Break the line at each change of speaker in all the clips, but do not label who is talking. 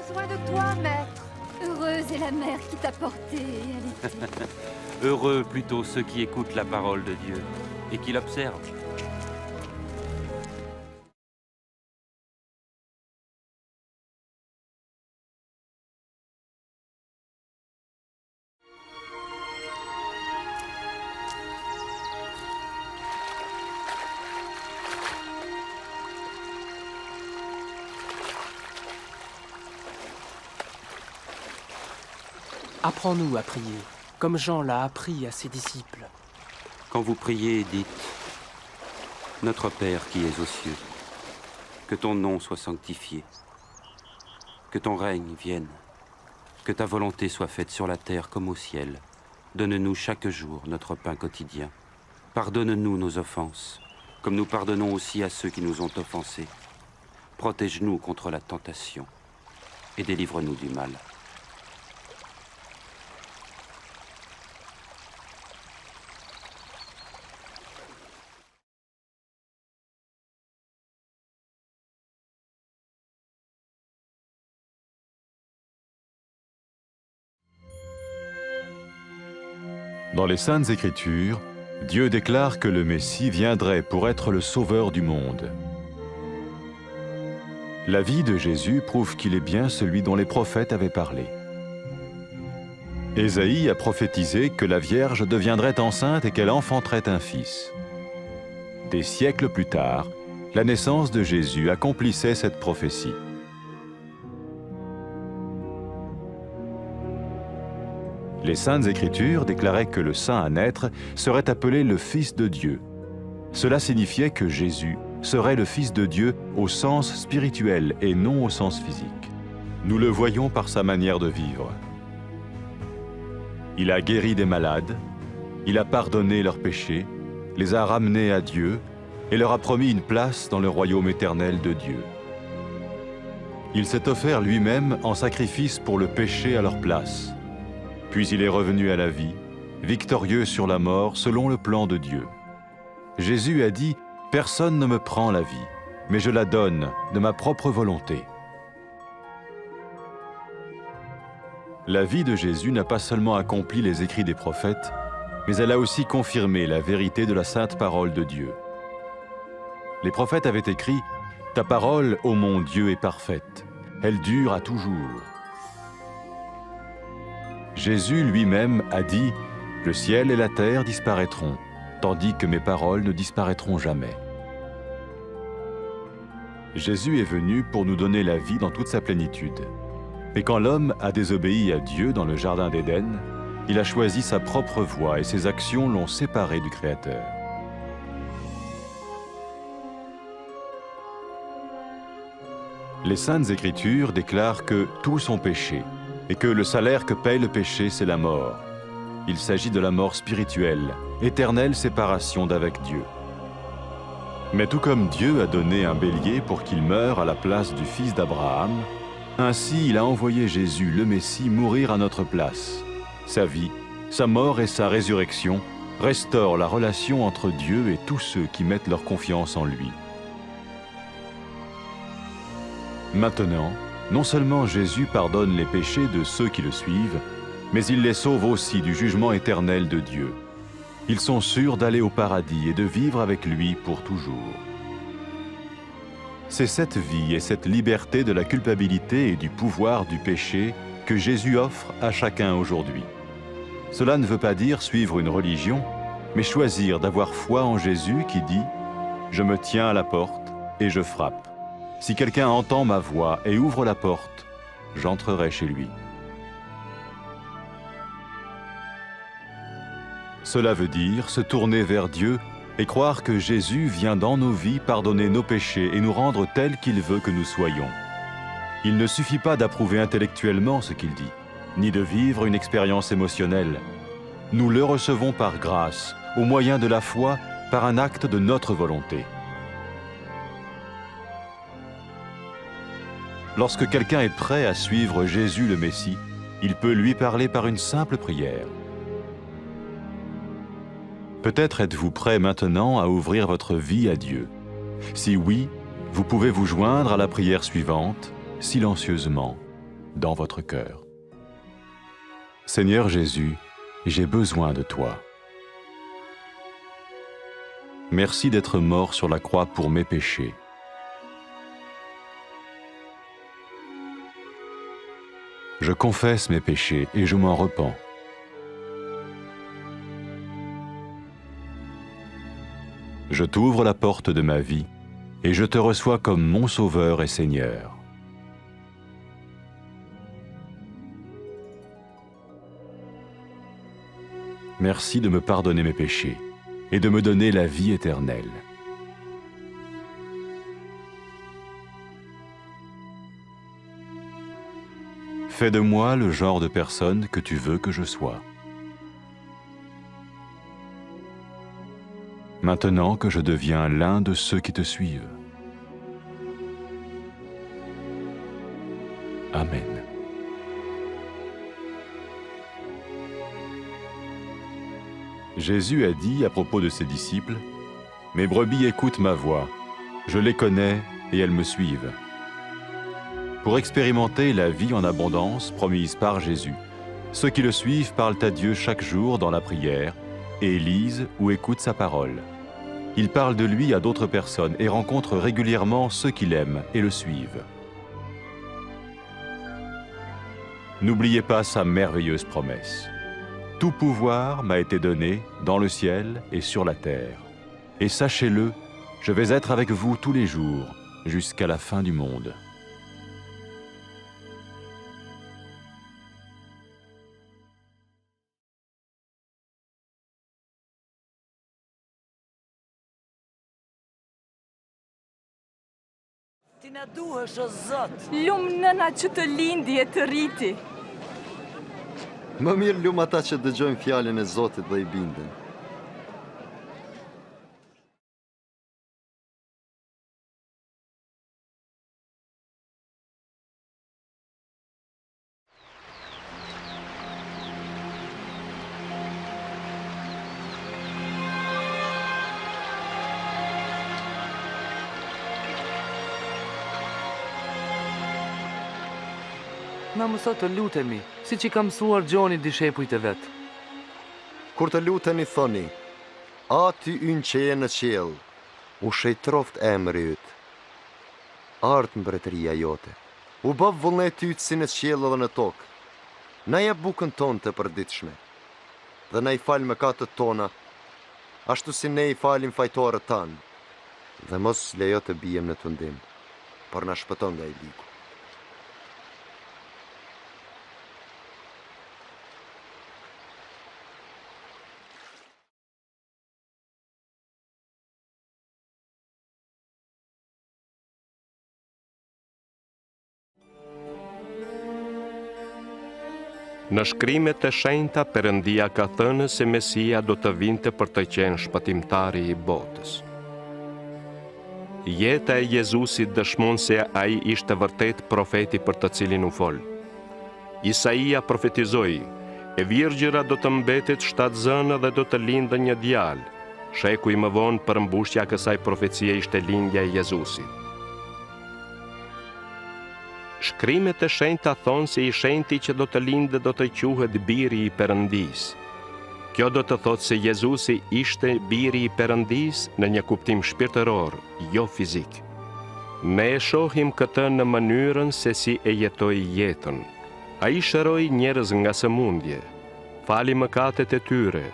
besoin de toi, maître. Heureuse est la mère qui t'a porté et allaitée.
Heureux plutôt ceux qui écoutent la parole de Dieu et qui l'observent.
Apprends-nous à prier, comme Jean l'a appris à ses disciples.
Quand vous priez, dites « Notre Père qui es aux cieux, que ton nom soit sanctifié, que ton règne vienne, que ta volonté soit faite sur la terre comme au ciel. Donne-nous chaque jour notre pain quotidien. Pardonne-nous nos offenses, comme nous pardonnons aussi à ceux qui nous ont offensés. Protège-nous contre la tentation et délivre-nous du mal. »
Dans les Saintes Écritures, Dieu déclare que le Messie viendrait pour être le sauveur du monde. La vie de Jésus prouve qu'il est bien celui dont les prophètes avaient parlé. Ésaïe a prophétisé que la Vierge deviendrait enceinte et qu'elle enfanterait un fils. Des siècles plus tard, la naissance de Jésus accomplissait cette prophétie. Les Saintes Écritures déclaraient que le saint à naître serait appelé le Fils de Dieu. Cela signifiait que Jésus serait le Fils de Dieu au sens spirituel et non au sens physique. Nous le voyons par sa manière de vivre. Il a guéri des malades, il a pardonné leurs péchés, les a ramenés à Dieu et leur a promis une place dans le royaume éternel de Dieu. Il s'est offert lui-même en sacrifice pour le péché à leur place. Puis il est revenu à la vie, victorieux sur la mort selon le plan de Dieu. Jésus a dit « Personne ne me prend la vie, mais je la donne de ma propre volonté. » La vie de Jésus n'a pas seulement accompli les écrits des prophètes, mais elle a aussi confirmé la vérité de la sainte parole de Dieu. Les prophètes avaient écrit « Ta parole, ô mon Dieu, est parfaite, elle dure à toujours. » Jésus lui-même a dit « Le ciel et la terre disparaîtront, tandis que mes paroles ne disparaîtront jamais. » Jésus est venu pour nous donner la vie dans toute sa plénitude. Et quand l'homme a désobéi à Dieu dans le jardin d'Éden, il a choisi sa propre voie et ses actions l'ont séparé du Créateur. Les Saintes Écritures déclarent que tous ont péché et que le salaire que paye le péché, c'est la mort. Il s'agit de la mort spirituelle, éternelle séparation d'avec Dieu. Mais tout comme Dieu a donné un bélier pour qu'il meure à la place du fils d'Abraham, ainsi il a envoyé Jésus, le Messie, mourir à notre place. Sa vie, sa mort et sa résurrection restaurent la relation entre Dieu et tous ceux qui mettent leur confiance en lui. Maintenant, non seulement Jésus pardonne les péchés de ceux qui le suivent, mais il les sauve aussi du jugement éternel de Dieu. Ils sont sûrs d'aller au paradis et de vivre avec lui pour toujours. C'est cette vie et cette liberté de la culpabilité et du pouvoir du péché que Jésus offre à chacun aujourd'hui. Cela ne veut pas dire suivre une religion, mais choisir d'avoir foi en Jésus qui dit « Je me tiens à la porte et je frappe. Si quelqu'un entend ma voix et ouvre la porte, j'entrerai chez lui. » Cela veut dire se tourner vers Dieu et croire que Jésus vient dans nos vies pardonner nos péchés et nous rendre tels qu'il veut que nous soyons. Il ne suffit pas d'approuver intellectuellement ce qu'il dit, ni de vivre une expérience émotionnelle. Nous le recevons par grâce, au moyen de la foi, par un acte de notre volonté. Lorsque quelqu'un est prêt à suivre Jésus le Messie, il peut lui parler par une simple prière. Peut-être êtes-vous prêt maintenant à ouvrir votre vie à Dieu. Si oui, vous pouvez vous joindre à la prière suivante, silencieusement. dans votre cœur. Seigneur Jésus, j'ai besoin de toi. Merci d'être mort sur la croix pour mes péchés. Je confesse mes péchés et je m'en repens. Je t'ouvre la porte de ma vie et je te reçois comme mon Sauveur et Seigneur. Merci de me pardonner mes péchés et de me donner la vie éternelle. Fais de moi le genre de personne que tu veux que je sois. Maintenant que je deviens l'un de ceux qui te suivent. Amen. Jésus a dit à propos de ses disciples, « Mes brebis écoutent ma voix, je les connais et elles me suivent. » Pour expérimenter la vie en abondance promise par Jésus, ceux qui le suivent parlent à Dieu chaque jour dans la prière et lisent ou écoutent sa parole. Ils parlent de lui à d'autres personnes et rencontrent régulièrement ceux qui l'aiment et le suivent. N'oubliez pas sa merveilleuse promesse. Tout pouvoir m'a été donné dans le ciel et sur la terre. Et sachez-le, je vais être avec vous tous les jours, jusqu'à la fin du monde.
Ti na duhesh o Zot.
Lum nëna që të lindi e të rriti.
Më mirë lum ata që dëgjojnë fjalën e Zotit dhe i binden.
Na mëso të lutemi, si që ka mësuar Gjoni dishepujt e vetë.
Kur të luteni thoni, Aty ynë që je në qiell, u shejtroft emri yt. Ardh mbretëria jote. U bë vullneti yt si në qiell dhe në tokë. Na jep bukën tonë të përditshme. Dhe na i fal mëkatet tona, ashtu si ne i falim fajtorët tanë. Dhe mos lejo të bijem në tundim, por na shpëton nga i ligu.
Në shkrimet e shenjta Perëndia ka thënë se Mesia do të vinte për të qenë shpëtimtari i botës. Jeta e Jezusit dëshmon se ai ishte vërtet profeti për të cilin u fol. Isaia profetizoi, e virgjëra do të mbetet shtatzënë dhe do të lindë një djalë. Sheku i më vonë përmbushja kësaj profecie ishte lindja e Jezusit. Shkrimet e shenjta thonë se i shenjti që do të lindë do të quhet biri i Perëndisë. Kjo do të thotë se Jezusi ishte biri i Perëndisë në një kuptim shpirtëror, jo fizik. Ne e shohim këtë në mënyrën se si e jetoi jetën. Ai shëroi njerëz nga sëmundje, fali mëkatet e tyre,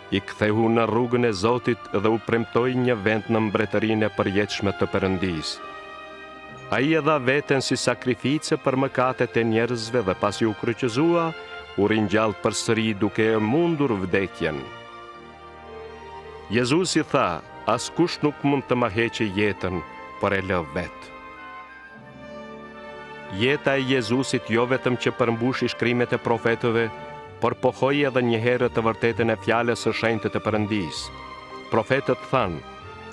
i kthehu në rrugën e Zotit dhe u premtoi një vend në mbretërinë e përjetshme të Perëndisë. Ai e dha veten si sakrificë për mëkatet e njerëzve dhe pasi u kryqëzua, u ringjall përsëri duke e mundur vdekjen. Jezusi tha, askush nuk mund të ma heqë jetën, por e lë vetë. Jeta e Jezusit jo vetëm që përmbushi shkrimet e profetëve, por pohoi edhe një herë të vërtetën e fjalës së shenjtë të Perëndisë. Profetët thanë,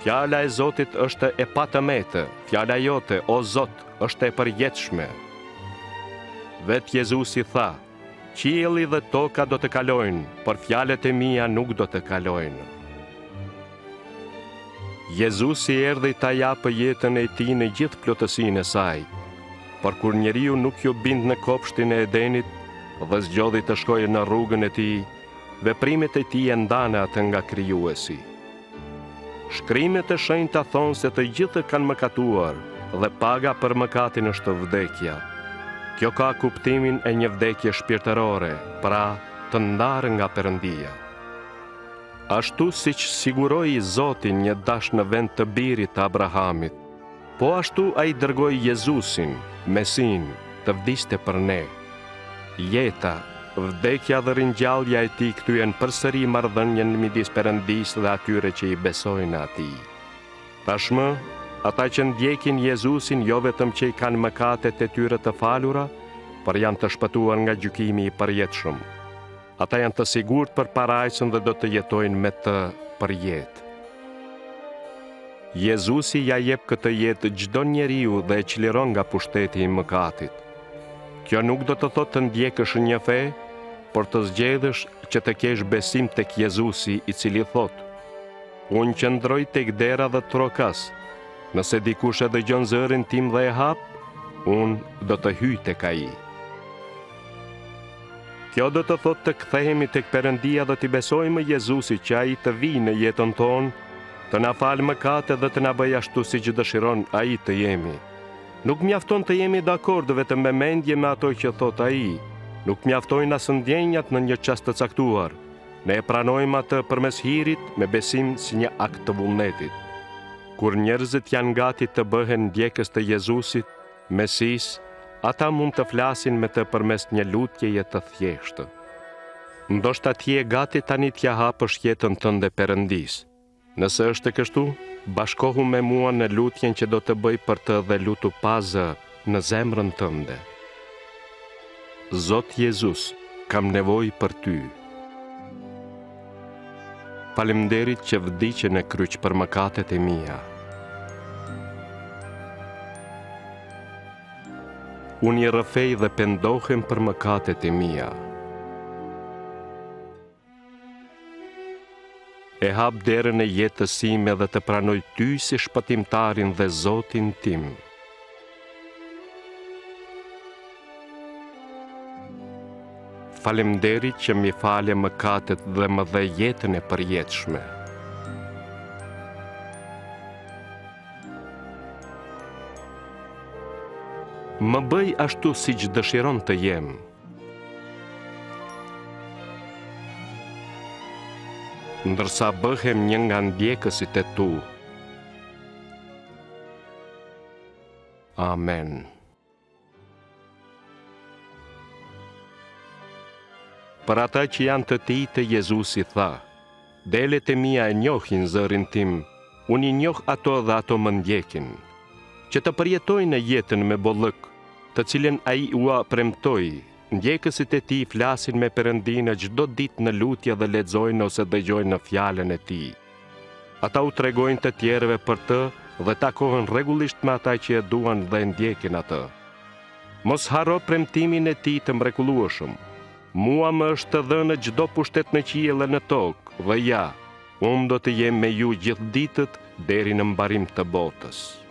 fjala e Zotit është e patëmetë, fjala jote, o Zot, është e përjetshme. Vetë Jezusi tha, qielli dhe toka do të kalojnë, por fjalët e mia nuk do të kalojnë. Jezusi erdhi ta japë jetën e tij në gjithë plotësinë e saj. por kur njeriu nuk ju bind në kopshtin e Edenit dhe zgjodhi të shkojë në rrugën e tij, veprimet e tij e ndanë atë nga krijuesi. Shkrimet e shenjta thonë se të gjithë kanë mëkatuar dhe paga për mëkatin është vdekja. Kjo ka kuptimin e një vdekje shpirtërore, pra të ndarë nga Perëndia. Ashtu siç siguroi Zoti një dash në vend të birit të Abrahamit, po ashtu ai dërgoi Jezusin, Mesin, të vdiste për ne. Jeta, vdekja dhe ringjallja e tij kthyen përsëri marrëdhënien midis Perëndisë dhe atyre që i besojnë atij. Tashmë, ata që ndjekin Jezusin jo vetëm që i kanë mëkatet e tyre të falura, por janë të shpëtuar nga gjykimi i përjetshëm. Ata janë të sigurt për parajsën dhe do të jetojnë me të për jetë. Jezusi ja jep këtë jetë çdo njeriu dhe e çliron nga pushteti i mëkatit. Kjo nuk do të thotë të ndjekësh një fe, por të zgjedhësh që të kesh besim tek Jezusi, i cili thotë: Unë qëndroj tek dera dhe trokas. Nëse dikush e dëgjon zërin tim dhe e hap, unë do të hyj tek ai. Kjo do të thotë të kthehemi tek Perëndia dhe të besojmë Jezusi që ai të vijë në jetën tonë, të na falë mëkatet dhe të na bëjë ashtu siç dëshiron ai të jemi. Nuk mjafton të jemi dakord vetëm me mendje me ato që thot ai. Nuk mjaftojnë as ndjenjat në një çast të caktuar. Ne e pranojmë atë përmes hirit me besim si një akt të vullnetit. Kur njerëzit janë gati të bëhen ndjekës të Jezusit, Mesis, ata mund të flasin me të përmes një lutjeje të thjeshtë. Ndoshta ti je gati tani t'ja hapësh jetën tënde Perëndis. Nëse është kështu, bashkohu me mua në lutjen që do të bëj për të dhe lutu pa zë në zemrën tënde. Zot Jezus, kam nevojë për ty. Faleminderit që vdiqe në kryq për mëkatet e mia. Unë i rrëfej dhe pendohem për mëkatet e mia. E hap derën e jetës sime dhe të pranoj ty si shpëtimtarin dhe Zotin tim. Faleminderit që mi fale mëkatet dhe më dhe jetën e përjetshme. Më bëj ashtu siç dëshiron të jem. Ndërsa bëhem një nga ndjekësit e tu. Amen. Për ata që janë të tij të Jezusi tha: Delet e mia e njohin zërin tim, unë i njoh ato dhe ato më ndjekin. Që të përjetojnë në jetën me bollëk, të cilën ai ua premtoi. Ndjekësit e tij flasin me Perëndinë çdo ditë në lutje dhe lexojnë ose dëgjojnë në fjalën e tij. Ata u tregojnë të tjerëve për të dhe takohen rregullisht me ata që e duan dhe ndjekin atë. Mos harro premtimin e tij të mrekullueshëm. Mua më është dhënë çdo pushtet në qiell e në tokë, dhe ja, unë do të jem me ju gjithë ditët deri në mbarim të botës.